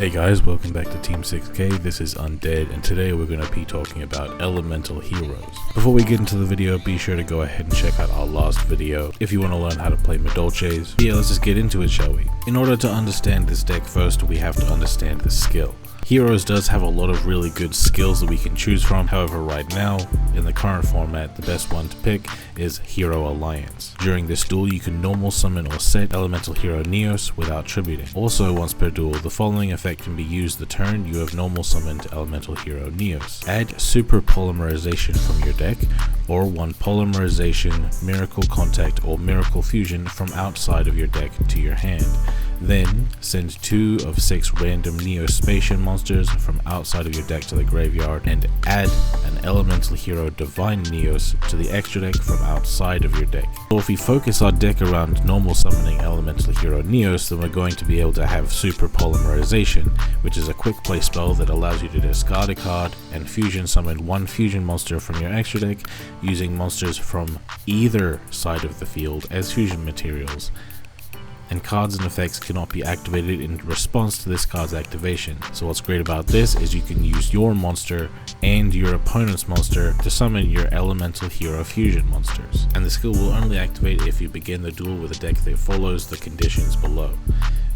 Hey guys, welcome back to Team 6K. This is Undead, and today we're going to be talking about elemental heroes. Before we get into the video, be sure to go ahead and check out our last video if you want to learn how to play Madolches. Yeah, let's just get into it, shall we? In order to understand this deck first, we have to understand the skill. Heroes does have a lot of really good skills that we can choose from. However, right now, in the current format, the best one to pick is Hero Alliance. During this duel, you can normal summon or set Elemental Hero Neos without tributing. Also, once per duel, the following effect can be used the turn you have normal summoned Elemental Hero Neos. Add Super Polymerization from your deck, or one Polymerization, Miracle Contact, or Miracle Fusion from outside of your deck to your hand. Then, send 2 of 6 random Neospatian monsters from outside of your deck to the graveyard, and add an Elemental Hero Divine Neos to the extra deck from outside of your deck. So if we focus our deck around normal summoning Elemental Hero Neos, then we're going to be able to have Super Polymerization, which is a quick play spell that allows you to discard a card and fusion summon 1 fusion monster from your extra deck using monsters from either side of the field as fusion materials. And cards and effects cannot be activated in response to this card's activation. So what's great about this is you can use your monster and your opponent's monster to summon your Elemental Hero Fusion monsters. And the skill will only activate if you begin the duel with a deck that follows the conditions below.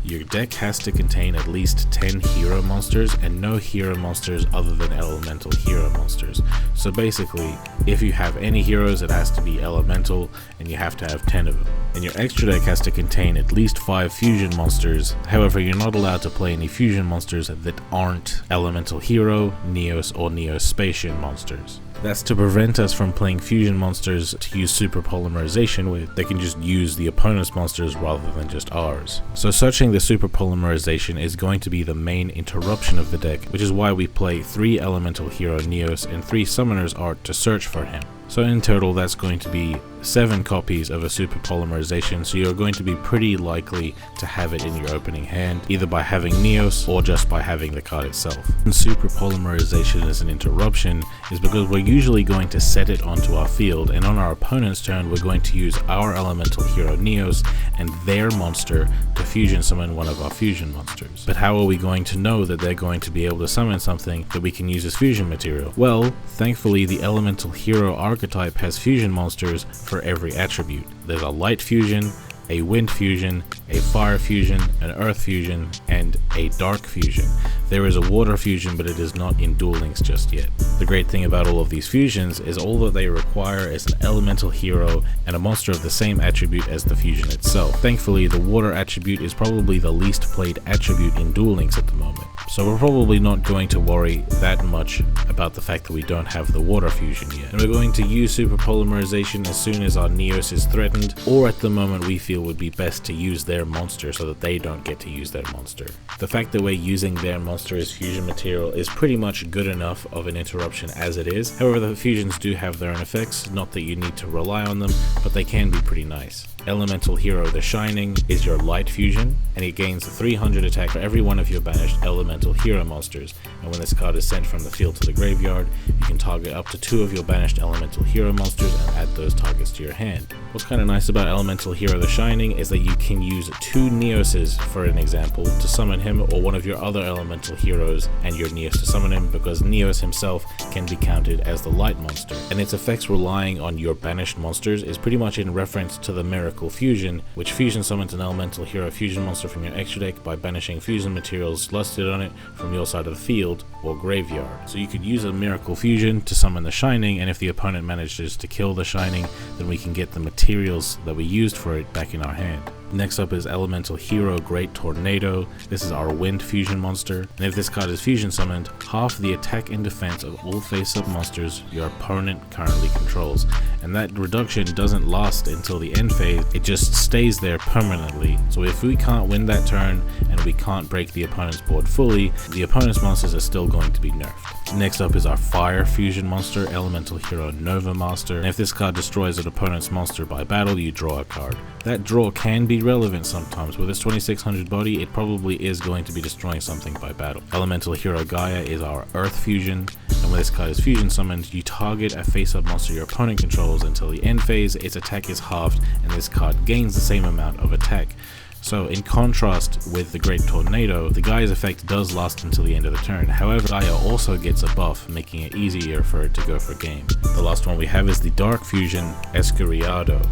Your deck has to contain at least 10 hero monsters and no hero monsters other than elemental hero monsters. So basically, if you have any heroes, it has to be elemental and you have to have 10 of them. And your extra deck has to contain at least 5 fusion monsters. However, you're not allowed to play any fusion monsters that aren't elemental hero, Neos, or Neospatian monsters. That's to prevent us from playing fusion monsters to use Super Polymerization where they can just use the opponent's monsters rather than just ours. So searching the Super Polymerization is going to be the main interruption of the deck, which is why we play 3 Elemental Hero Neos and 3 Summoner's Art to search for him. So in total, that's going to be 7 copies of a Super Polymerization, so you're going to be pretty likely to have it in your opening hand, either by having Neos or just by having the card itself. And Super Polymerization as an interruption is because we're usually going to set it onto our field, and on our opponent's turn we're going to use our Elemental Hero Neos and their monster to fusion summon one of our fusion monsters. But how are we going to know that they're going to be able to summon something that we can use as fusion material? Well, thankfully the Elemental Hero archetype has fusion monsters for every attribute. There's a light fusion, a wind fusion, a fire fusion, an earth fusion, and a dark fusion. There is a water fusion, but it is not in Duel Links just yet. The great thing about all of these fusions is all that they require is an elemental hero and a monster of the same attribute as the fusion itself. Thankfully, the water attribute is probably the least played attribute in Duel Links at the moment, so we're probably not going to worry that much about the fact that we don't have the water fusion yet. And we're going to use Super Polymerization as soon as our Neos is threatened, or at the moment we feel would be best to use their monster so that they don't get to use their monster. The fact that we're using their monster as fusion material is pretty much good enough of an interruption as it is. However, the fusions do have their own effects, not that you need to rely on them, but they can be pretty nice. Elemental Hero The Shining is your light fusion, and it gains 300 attack for every one of your banished elemental hero monsters, and when this card is sent from the field to the graveyard, you can target up to 2 of your banished elemental hero monsters and add those targets to your hand. What's kind of nice about Elemental Hero The Shining is that you can use 2 Neoses, for an example, to summon him, or one of your other elemental heroes and your Neos to summon him, because Neos himself can be counted as the light monster, and its effects relying on your banished monsters is pretty much in reference to the Miracle Fusion, which fusion summons an elemental hero fusion monster from your extra deck by banishing fusion materials listed on it from your side of the field or graveyard. So you could use a Miracle Fusion to summon the Shining, and if the opponent manages to kill the Shining, then we can get the materials that we used for it back in our hand. Next up is Elemental Hero Great Tornado. This is our wind fusion monster, and if this card is fusion summoned, half the attack and defense of all face-up monsters your opponent currently controls, and that reduction doesn't last until the end phase, it just stays there permanently. So if we can't win that turn and we can't break the opponent's board fully, the opponent's monsters are still going to be nerfed. Next up is our fire fusion monster, Elemental Hero Nova Master, and if this card destroys an opponent's monster by battle, you draw a card. That draw can be relevant sometimes. With its 2600 body, it probably is going to be destroying something by battle. Elemental Hero Gaia is our earth fusion, and when this card is fusion summoned, you target a face-up monster your opponent controls until the end phase, its attack is halved, and this card gains the same amount of attack. So in contrast with the Great Tornado, the Gaia's effect does last until the end of the turn. However, Gaia also gets a buff, making it easier for it to go for game. The last one we have is the Dark Fusion Escuriado.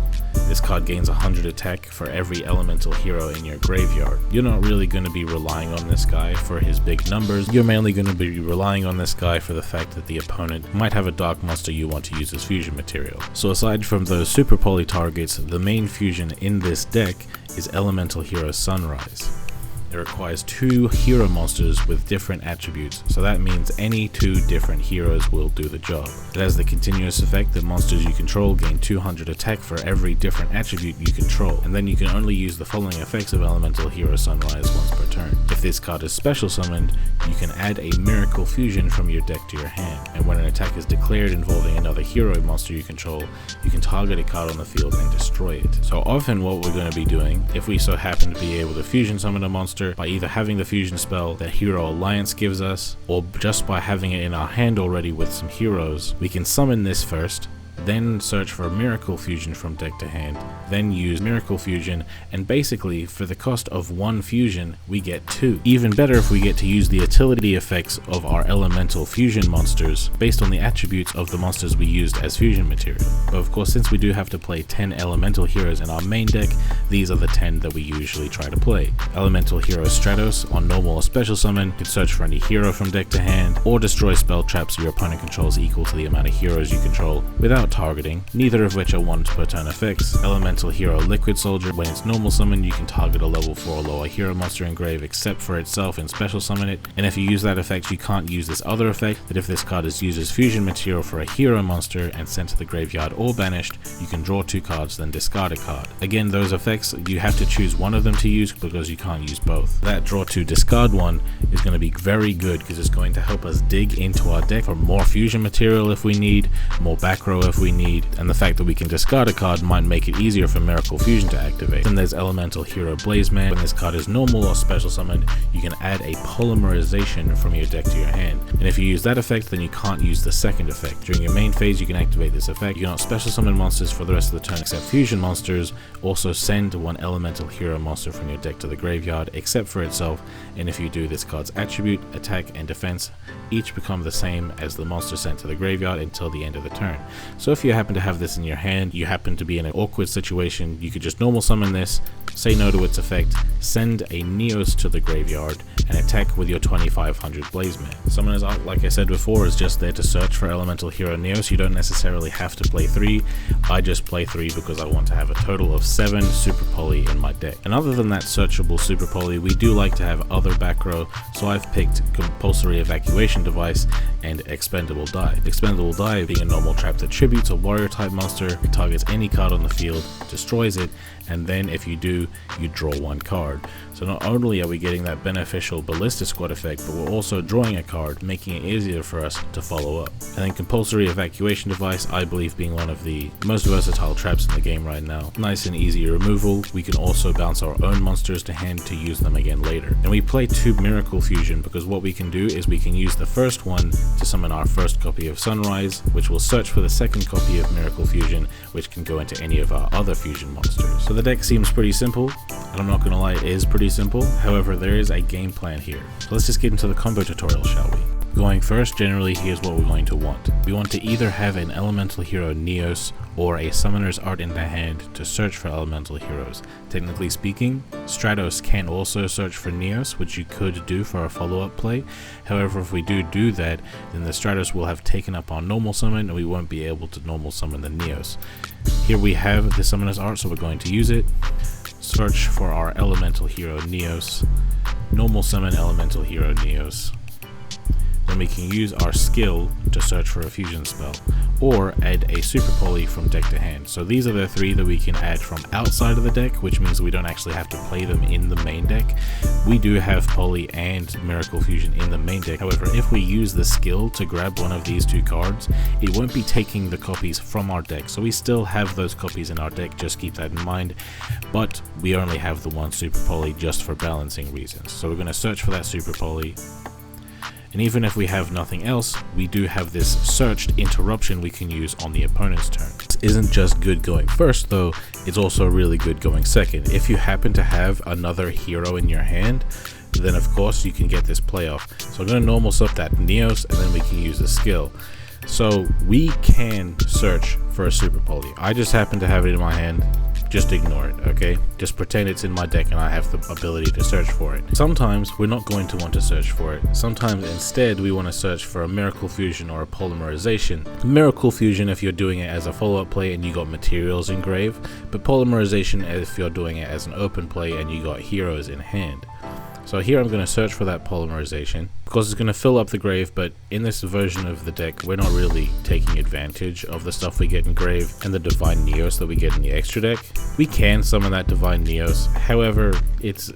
This card gains 100 attack for every elemental hero in your graveyard. You're not really going to be relying on this guy for his big numbers. You're mainly going to be relying on this guy for the fact that the opponent might have a dark monster you want to use as fusion material. So aside from those super poly targets, the main fusion in this deck is Elemental Hero Sunrise. It requires 2 hero monsters with different attributes, so that means any 2 different heroes will do the job. It has the continuous effect that monsters you control gain 200 attack for every different attribute you control, and then you can only use the following effects of Elemental Hero Sunrise once per turn. If this card is special summoned, you can add a Miracle Fusion from your deck to your hand, and when an attack is declared involving another hero monster you control, you can target a card on the field and destroy it. So often what we're going to be doing, if we so happen to be able to fusion summon a monster, by either having the fusion spell that Hero Alliance gives us, or just by having it in our hand already with some heroes, we can summon this first, then search for a Miracle Fusion from deck to hand, then use Miracle Fusion, and basically for the cost of 1 fusion we get 2. Even better if we get to use the utility effects of our elemental fusion monsters based on the attributes of the monsters we used as fusion material. But of course, since we do have to play 10 elemental heroes in our main deck, these are the 10 that we usually try to play. Elemental Hero Stratos on normal or special summon can search for any hero from deck to hand, or destroy spell traps your opponent controls equal to the amount of heroes you control without targeting, neither of which are once per turn effects. Elemental Hero Liquid Soldier, when it's normal summon, you can target a level 4 or lower hero monster in grave except for itself and special summon it, and if you use that effect you can't use this other effect, that if this card is used as fusion material for a hero monster and sent to the graveyard or banished, you can draw 2 cards then discard a card. Again, those effects, you have to choose one of them to use because you can't use both. That draw 2 discard one is going to be very good because it's going to help us dig into our deck for more fusion material if we need, more back row if we need, and the fact that we can discard a card might make it easier for Miracle Fusion to activate. Then there's Elemental Hero Blazeman. When this card is normal or special summoned, you can add a polymerization from your deck to your hand, and if you use that effect then you can't use the second effect. During your main phase you can activate this effect. You cannot special summon monsters for the rest of the turn except fusion monsters. Also send 1 elemental hero monster from your deck to the graveyard except for itself, and if you do, this card's attribute, attack and defense each become the same as the monster sent to the graveyard until the end of the turn. So if you happen to have this in your hand, you happen to be in an awkward situation, you could just normal summon this, say no to its effect, send a Neos to the graveyard, and attack with your 2500 Blazeman. Summoner's Art, like I said before, is just there to search for Elemental Hero Neos. You don't necessarily have to play 3. I just play 3 because I want to have a total of 7 Super Poly in my deck. And other than that searchable Super Poly, we do like to have other back row, so I've picked Compulsory Evacuation Device and Expendable Die. Expendable Die being a normal trap that tributes a warrior type monster, it targets any card on the field, destroys it, and then if you do, you draw 1 card. So not only are we getting that beneficial Ballista Squad effect, but we're also drawing a card, making it easier for us to follow up. And then Compulsory Evacuation Device, I believe being one of the most versatile traps in the game right now. Nice and easy removal. We can also bounce our own monsters to hand to use them again later. And we play 2 Miracle Fusion because what we can do is we can use the first one to summon our first copy of Sunrise, which will search for the second copy of Miracle Fusion, which can go into any of our other fusion monsters. So the deck seems pretty simple, and I'm not gonna lie, it is pretty simple. However, there is a game plan here. So let's just get into the combo tutorial, shall we? Going first, generally here's what we're going to want. We want to either have an Elemental Hero Neos or a Summoner's Art in the hand to search for elemental heroes. Technically speaking, Stratos can also search for Neos, which you could do for a follow-up play. However, if we do that, then the Stratos will have taken up our normal summon and we won't be able to normal summon the Neos. Here we have the Summoner's Art, so we're going to use it. Search for our Elemental Hero Neos, normal summon Elemental Hero Neos. Then we can use our skill to search for a fusion spell, or add a Super Poly from deck to hand. So these are the 3 that we can add from outside of the deck, which means we don't actually have to play them in the main deck. We do have Poly and Miracle Fusion in the main deck. However, if we use the skill to grab one of these 2 cards, it won't be taking the copies from our deck. So we still have those copies in our deck, just keep that in mind. But we only have the 1 Super Poly just for balancing reasons. So we're going to search for that Super Poly. And even if we have nothing else, we do have this searched interruption we can use on the opponent's turn. isn't just good going first though, it's also really good going second. If you happen to have another hero in your hand, then of course you can get this play off. So I'm going to normal sup that Neos, and then we can use the skill. So we can search for a super poly. I just happen to have it in my hand. Just ignore it, okay? Just pretend it's in my deck and I have the ability to search for it. Sometimes we're not going to want to search for it. Sometimes instead we want to search for a Miracle Fusion or a Polymerization. Miracle Fusion if you're doing it as a follow-up play and you got materials in grave, but Polymerization if you're doing it as an open play and you got heroes in hand. So here I'm going to search for that Polymerization. Of course it's going to fill up the grave, but in this version of the deck we're not really taking advantage of the stuff we get in grave and the Divine Neos that we get in the extra deck. We can summon that Divine Neos, however it's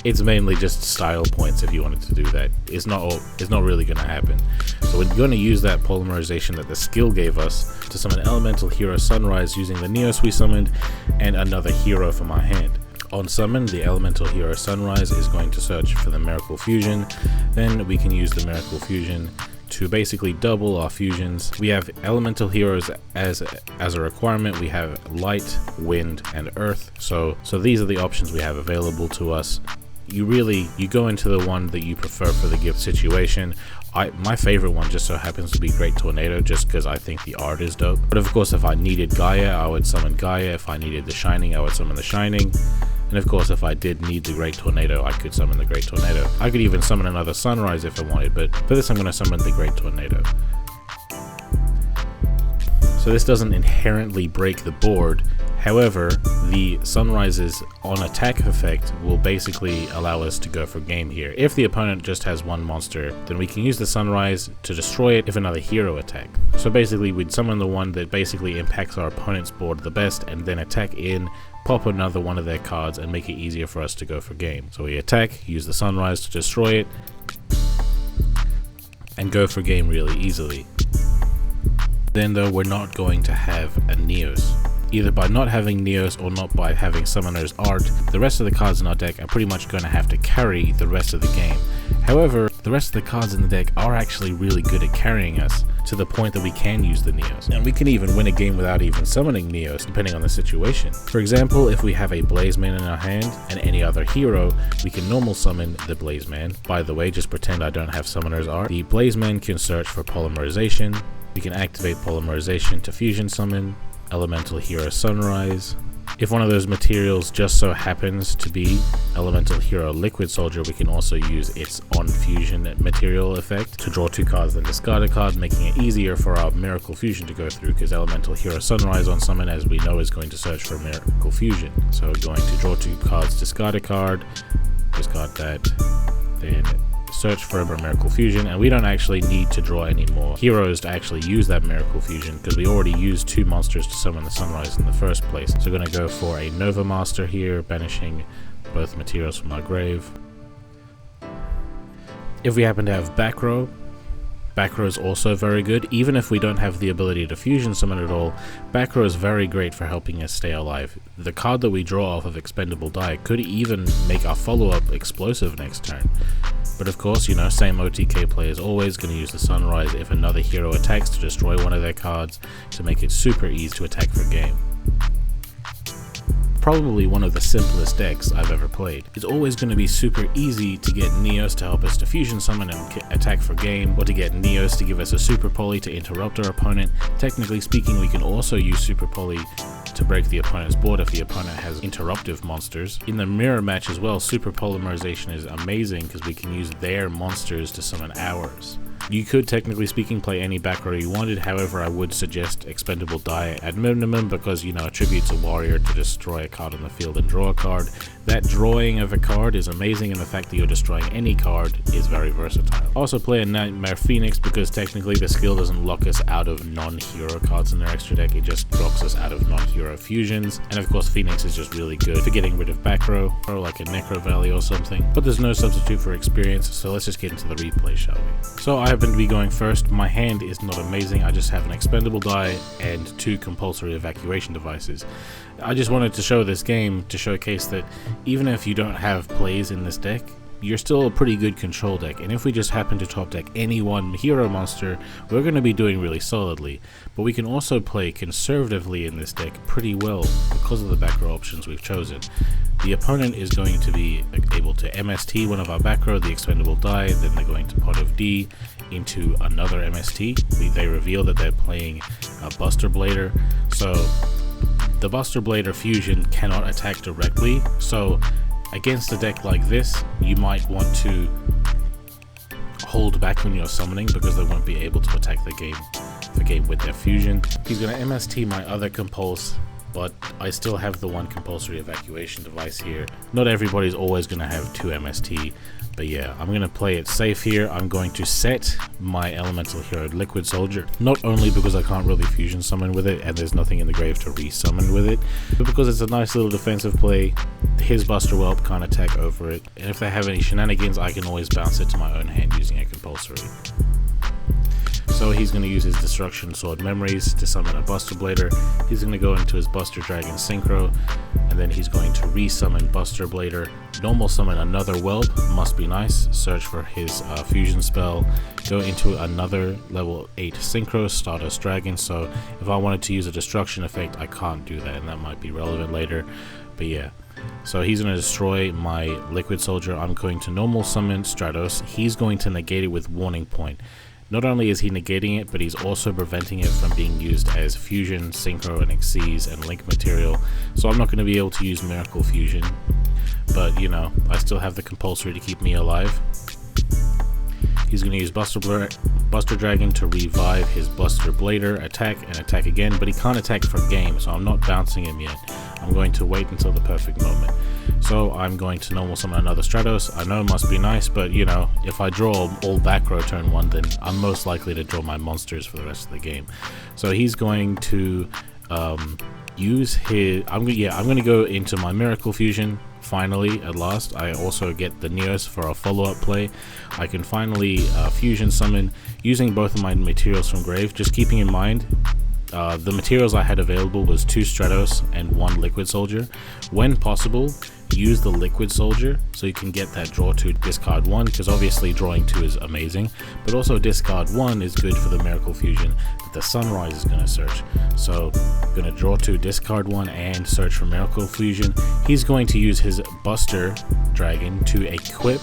it's mainly just style points if you wanted to do that. It's not really going to happen. So we're going to use that Polymerization that the skill gave us to summon Elemental Hero Sunrise using the Neos we summoned and another hero from our hand. On summon, the Elemental Hero Sunrise is going to search for the Miracle Fusion. Then we can use the Miracle Fusion to basically double our fusions. We have Elemental Heroes as a requirement. We have Light, Wind, and Earth. So these are the options we have available to us. You go into the one that you prefer for the gift situation. My favorite one just so happens to be Great Tornado, just because I think the art is dope. But of course if I needed Gaia, I would summon Gaia. If I needed the Shining, I would summon the Shining. And of course if I did need the Great Tornado, I could summon the Great Tornado. I could even summon another Sunrise if I wanted, but for this I'm going to summon the Great Tornado. So this doesn't inherently break the board. However, the Sunrise's on attack effect will basically allow us to go for game here. If the opponent just has one monster, then we can use the Sunrise to destroy it if another hero attack. So basically we'd summon the one that basically impacts our opponent's board the best and then attack in, pop another one of their cards and make it easier for us to go for game. So we attack, use the Sunrise to destroy it, and go for game really easily. Then though we're not going to have a Neos. Either by not having Neos or not by having Summoner's Art, the rest of the cards in our deck are pretty much going to have to carry the rest of the game. However, the rest of the cards in the deck are actually really good at carrying us, to the point that we can use the Neos. And we can even win a game without even summoning Neos, depending on the situation. For example, if we have a Blazeman in our hand and any other hero, we can normal summon the Blazeman. By the way, just pretend I don't have Summoner's Art. The Blazeman can search for Polymerization. We can activate Polymerization to fusion summon Elemental Hero Sunrise. If one of those materials just so happens to be Elemental Hero Liquid Soldier, we can also use its on fusion material effect to draw 2 cards then discard a card, making it easier for our Miracle Fusion to go through, because Elemental Hero Sunrise on summon, as we know, is going to search for Miracle Fusion. So going to draw 2 cards, discard a card, discard that, then search for a Miracle Fusion, and we don't actually need to draw any more heroes to actually use that Miracle Fusion, because we already used 2 monsters to summon the Sunrise in the first place. So we're going to go for a Nova Master here, banishing both materials from our grave. If we happen to have back row is also very good. Even if we don't have the ability to fusion summon at all, back row is very great for helping us stay alive. The card that we draw off of Expendable Die could even make our follow-up explosive next turn. But of course, you know, same OTK play is always going to use the Sunrise if another hero attacks to destroy one of their cards, to make it super easy to attack for game. Probably one of the simplest decks I've ever played. It's always going to be super easy to get Neos to help us to fusion summon and attack for game, or to get Neos to give us a Super Poly to interrupt our opponent. Technically speaking, we can also use Super Poly to break the opponent's board if the opponent has interruptive monsters. In the mirror match as well, Super Polymerization is amazing because we can use their monsters to summon ours. You could, technically speaking, play any back row you wanted. However, I would suggest Expendable Die at minimum, because, you know, it tributes a warrior to destroy a card on the field and draw a card. That drawing of a card is amazing, and the fact that you're destroying any card is very versatile. Also play a Nightmare Phoenix, because technically the skill doesn't lock us out of non-hero cards in their extra deck, it just blocks us out of non-hero fusions. And of course Phoenix is just really good for getting rid of back row, or like a Necro Valley or something. But there's no substitute for experience, so let's just get into the replay, shall we? So I happen to be going first. My hand is not amazing, I just have an Expendable Die and 2 compulsory evacuation devices. I just wanted to show this game to showcase that even if you don't have plays in this deck, you're still a pretty good control deck, and if we just happen to top deck any one hero monster, we're going to be doing really solidly. But we can also play conservatively in this deck pretty well because of the back row options we've chosen. The opponent is going to be able to MST one of our back row, the expendable die, then they're going to pot of D into another MST. They reveal that they're playing a Buster Blader, so the Buster Blader fusion cannot attack directly, so against a deck like this, you might want to hold back when you're summoning because they won't be able to attack the game with their fusion. He's going to MST my other Compulse, but I still have the one compulsory evacuation device here. Not everybody's always going to have 2 MST, but yeah, I'm going to play it safe here. I'm going to set my elemental hero Liquid Soldier, not only because I can't really fusion summon with it and there's nothing in the grave to re-summon with it, but because it's a nice little defensive play. His Buster Whelp can't attack over it, and if they have any shenanigans, I can always bounce it to my own hand using a compulsory. So he's going to use his Destruction Sword Memories to summon a Buster Blader. He's going to go into his Buster Dragon Synchro, and then he's going to re-summon Buster Blader, normal summon another Whelp, must be nice, search for his fusion spell, go into another level 8 Synchro, Stardust Dragon. So if I wanted to use a destruction effect, I can't do that, and that might be relevant later, but yeah. So he's going to destroy my Liquid Soldier. I'm going to normal summon Stratos. He's going to negate it with Warning Point. Not only is he negating it, but he's also preventing it from being used as Fusion, Synchro, and Xyz and Link material. So I'm not going to be able to use Miracle Fusion, but you know, I still have the compulsory to keep me alive. He's going to use Buster Dragon to revive his Buster Blader, attack and attack again, but he can't attack from game, so I'm not bouncing him yet. I'm going to wait until the perfect moment. So I'm going to normal summon another Stratos. I know it must be nice, but you know, if I draw all back row turn 1, then I'm most likely to draw my monsters for the rest of the game. So he's going to use his... I'm going to go into my Miracle Fusion. Finally, at last, I also get the Neos for a follow-up play. I can finally fusion summon using both of my materials from grave, just keeping in mind the materials I had available was 2 Stratos and 1 Liquid Soldier. When possible, use the Liquid Soldier so you can get that draw 2, discard 1, because obviously drawing 2 is amazing, but also discard 1 is good for the Miracle Fusion that the Sunrise is going to search. So I'm going to draw 2, discard 1, and search for Miracle Fusion. He's going to use his Buster Dragon to equip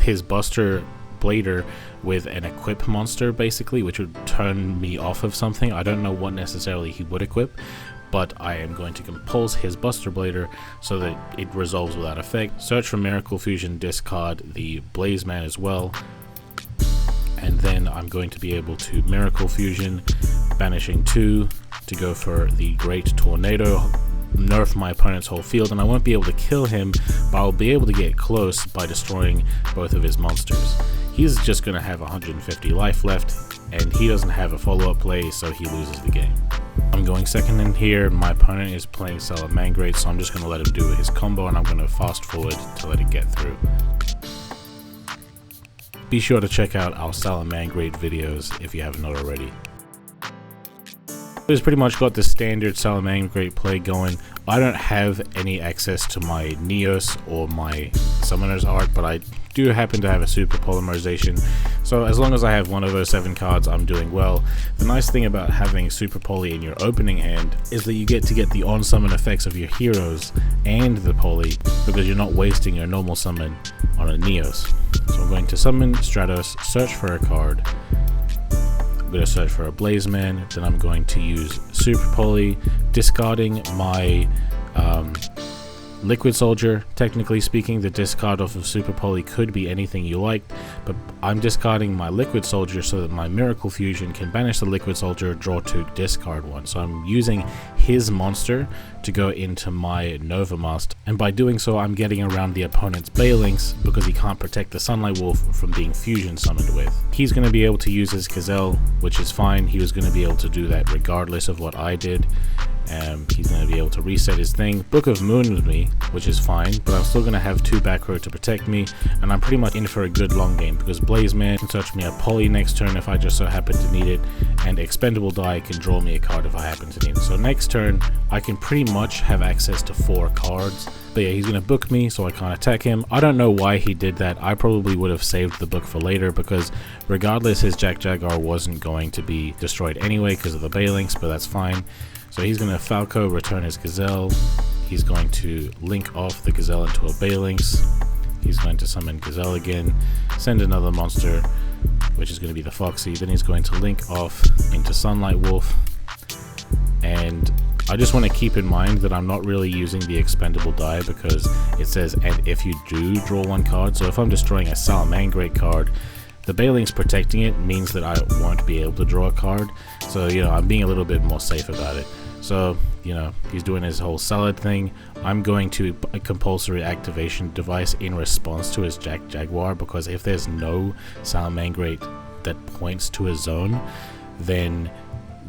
his Buster Blader with an equip monster, basically, which would turn me off of something. I don't know what necessarily he would equip, but I am going to compulse his Buster Blader so that it resolves without effect. Search for Miracle Fusion, discard the Blaze Man as well, and then I'm going to be able to Miracle Fusion, banishing 2 to go for the Great Tornado, nerf my opponent's whole field, and I won't be able to kill him, but I'll be able to get close by destroying both of his monsters. He's just going to have 150 life left, and he doesn't have a follow-up play, so he loses the game. I'm going second in here. My opponent is playing Salamangreats, so I'm just going to let him do his combo, and I'm going to fast forward to let it get through. Be sure to check out our Salamangreat videos if you haven't already. He's pretty much got the standard Salamangreat play going. I don't have any access to my Neos or my Summoner's Art, but I do happen to have a Super Polymerization, so as long as I have one of those 7 cards, I'm doing well. The nice thing about having Super Poly in your opening hand is that you get to get the on-summon effects of your heroes and the Poly, because you're not wasting your normal summon on a Neos. So I'm going to summon Stratos, search for a card. I'm going to search for a Blaze Man, then I'm going to use Super Poly, discarding my Liquid Soldier. Technically speaking, the discard off of Super Poly could be anything you liked, but I'm discarding my Liquid Soldier so that my Miracle Fusion can banish the Liquid Soldier, draw 2, discard 1. So I'm using his monster to go into my Nova Master, and by doing so I'm getting around the opponent's Balinks because he can't protect the Sunlight Wolf from being fusion summoned with. He's going to be able to use his Gazelle, which is fine. He was going to be able to do that regardless of what I did. He's going to be able to reset his thing, Book of Moon with me, which is fine, but I'm still going to have 2 back row to protect me, and I'm pretty much in for a good long game because Blaze Man can search me a Poly next turn if I just so happen to need it, and Expendable Die can draw me a card if I happen to need it. So next turn, I can pretty much have access to 4 cards. But yeah, he's going to book me, so I can't attack him. I don't know why he did that. I probably would have saved the book for later, because regardless, his Jack Jaguar wasn't going to be destroyed anyway because of the Balinks, but that's fine. So he's going to Falco, return his Gazelle. He's going to link off the Gazelle into a Balinks. He's going to summon Gazelle again, send another monster, which is going to be the Foxy. Then he's going to link off into Sunlight Wolf. And I just want to keep in mind that I'm not really using the expendable die, because it says, and if you do draw 1 card, so if I'm destroying a Salamangreat card, the Balinks protecting it means that I won't be able to draw a card. So, you know, I'm being a little bit more safe about it. So, you know, he's doing his whole salad thing. I'm going to a compulsory activation device in response to his Jack Jaguar, because if there's no Salamangreat that points to a zone, then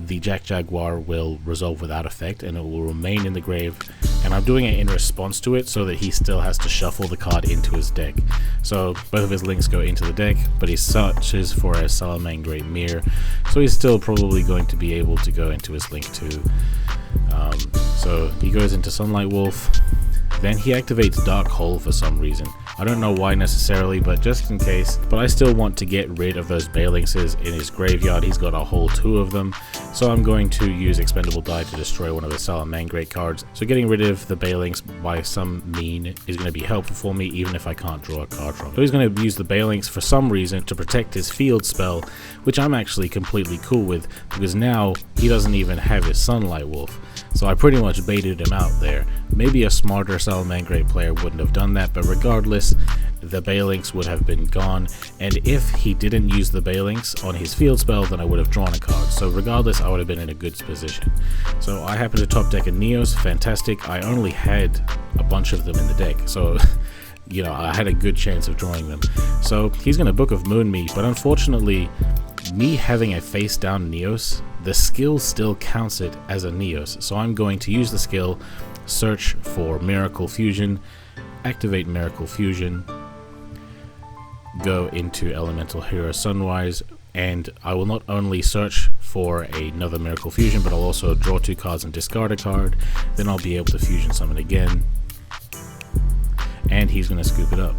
the Jack Jaguar will resolve without effect and it will remain in the grave. And I'm doing it in response to it so that he still has to shuffle the card into his deck. So both of his links go into the deck, but he searches for a Salamangreat Mirror, so he's still probably going to be able to go into his link too. So he goes into Sunlight Wolf. Then he activates Dark Hole for some reason. I don't know why necessarily, but just in case. But I still want to get rid of those Balinkses in his graveyard. He's got a whole 2 of them. So I'm going to use Expendable Die to destroy one of the Salamangreat cards. So getting rid of the Balinks by some mean is going to be helpful for me, even if I can't draw a card from it. So he's going to use the Balinks for some reason to protect his field spell, which I'm actually completely cool with, because now he doesn't even have his Sunlight Wolf. So I pretty much baited him out there. Maybe a smarter Salamangreat player wouldn't have done that, but regardless, the Balinks would have been gone, and if he didn't use the Balinks on his field spell, then I would have drawn a card. So regardless, I would have been in a good position. So I happened to top deck a Neos, fantastic. I only had a bunch of them in the deck, so you know, I had a good chance of drawing them. So he's going to Book of Moon me, but unfortunately, me having a face down Neos, the skill still counts it as a Neos. So I'm going to use the skill, search for Miracle Fusion, activate Miracle Fusion, go into Elemental Hero Sunrise, and I will not only search for another Miracle Fusion, but I'll also draw 2 cards and discard a card. Then I'll be able to Fusion Summon again, and he's going to scoop it up.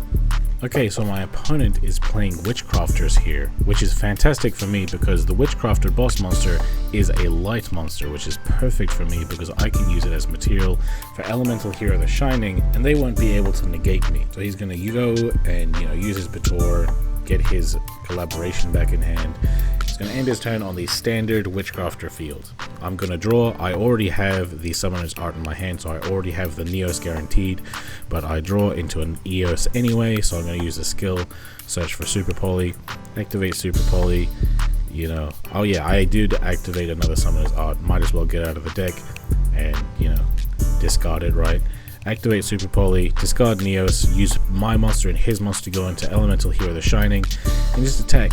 Okay, so my opponent is playing Witchcrafters here, which is fantastic for me because the Witchcrafter boss monster is a light monster, which is perfect for me because I can use it as material for Elemental Hero the Shining, and they won't be able to negate me. So he's going to go and, you know, use his Bator, get his collaboration back in hand. He's going to end his turn on the standard Witchcrafter field. I'm going to draw. I already have the Summoner's Art in my hand, so I already have the Neos guaranteed, but I draw into an Eos anyway, so I'm going to use the skill, search for Super Poly, activate Super Poly, you know. Oh yeah, I did activate another Summoner's Art, might as well get out of the deck and, you know, discard it, right? Activate Super Poly, discard Neos, use my monster and his monster to go into Elemental Hero the Shining, and just attack.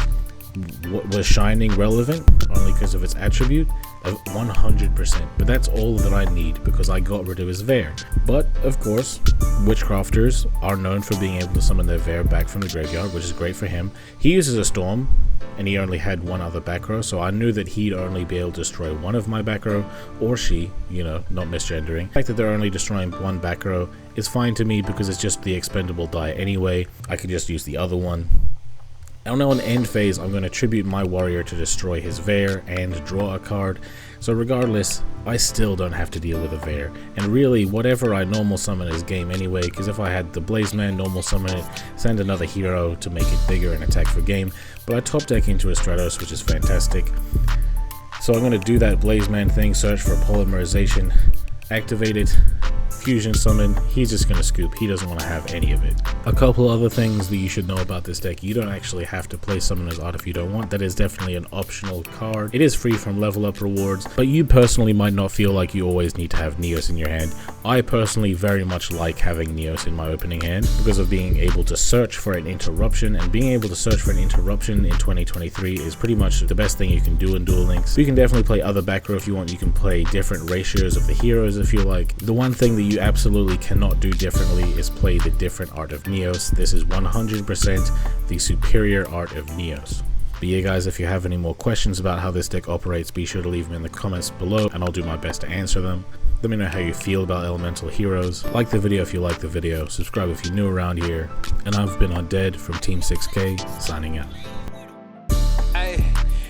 Was Shining relevant only because of its attribute? Of 100%, but that's all that I need because I got rid of his Vare. But of course, Witchcrafters are known for being able to summon their Vare back from the graveyard, which is great for him. He uses a Storm, and he only had 1 other back row, so I knew that he'd only be able to destroy 1 of my back row, or she, you know, not misgendering. The fact that they're only destroying 1 back row is fine to me because it's just the expendable die anyway. I could just use the other one. And on end phase, I'm going to tribute my warrior to destroy his Vare and draw a card. So regardless, I still don't have to deal with a Vare. And really, whatever I normal summon is game anyway, because if I had the Blazeman normal summon it, send another hero to make it bigger and attack for game. But I top deck into a Stratos, which is fantastic. So I'm going to do that Blazeman thing, search for polymerization, activate it, fusion summon. He's just going to scoop. He doesn't want to have any of it. A couple other things that you should know about this deck. You don't actually have to play Summoner's Art if you don't want. That is definitely an optional card. It is free from level up rewards, but you personally might not feel like you always need to have Neos in your hand. I personally very much like having Neos in my opening hand because of being able to search for an interruption, and being able to search for an interruption in 2023 is pretty much the best thing you can do in Duel Links. You can definitely play other back row if you want. You can play different ratios of the heroes if you like. The one thing that you absolutely cannot do differently is play the different art of Neos. This is 100% the superior art of Neos. But yeah guys, if you have any more questions about how this deck operates, be sure to leave them in the comments below and I'll do my best to answer them. Let me know how you feel about elemental heroes. Like the video if you like the video, subscribe if you're new around here, and I've been Undead from Team 6K, signing out. Hey,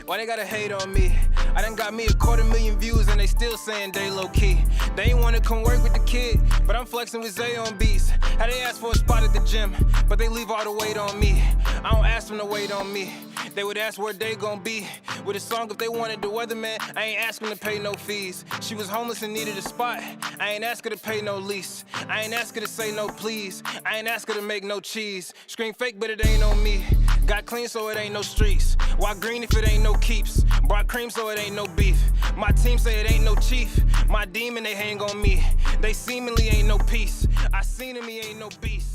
why they gotta hate on me? I done got me 250,000 views and they still saying they low key. They ain't wanna come work with the kid, but I'm flexing with Zay on beats. How they ask for a spot at the gym, but they leave all the weight on me. I don't ask them to wait on me. They would ask where they gon' be with a song if they wanted the weatherman. I ain't asking to pay no fees. She was homeless and needed a spot. I ain't ask her to pay no lease. I ain't ask her to say no please. I ain't ask her to make no cheese. Scream fake but it ain't on me. Got clean so it ain't no streets. Why green if it ain't no keeps? Brought cream so it ain't no beef. My team say it ain't no chief. My demon they hang on me. They seemingly ain't no peace. I seen him, he ain't no beast.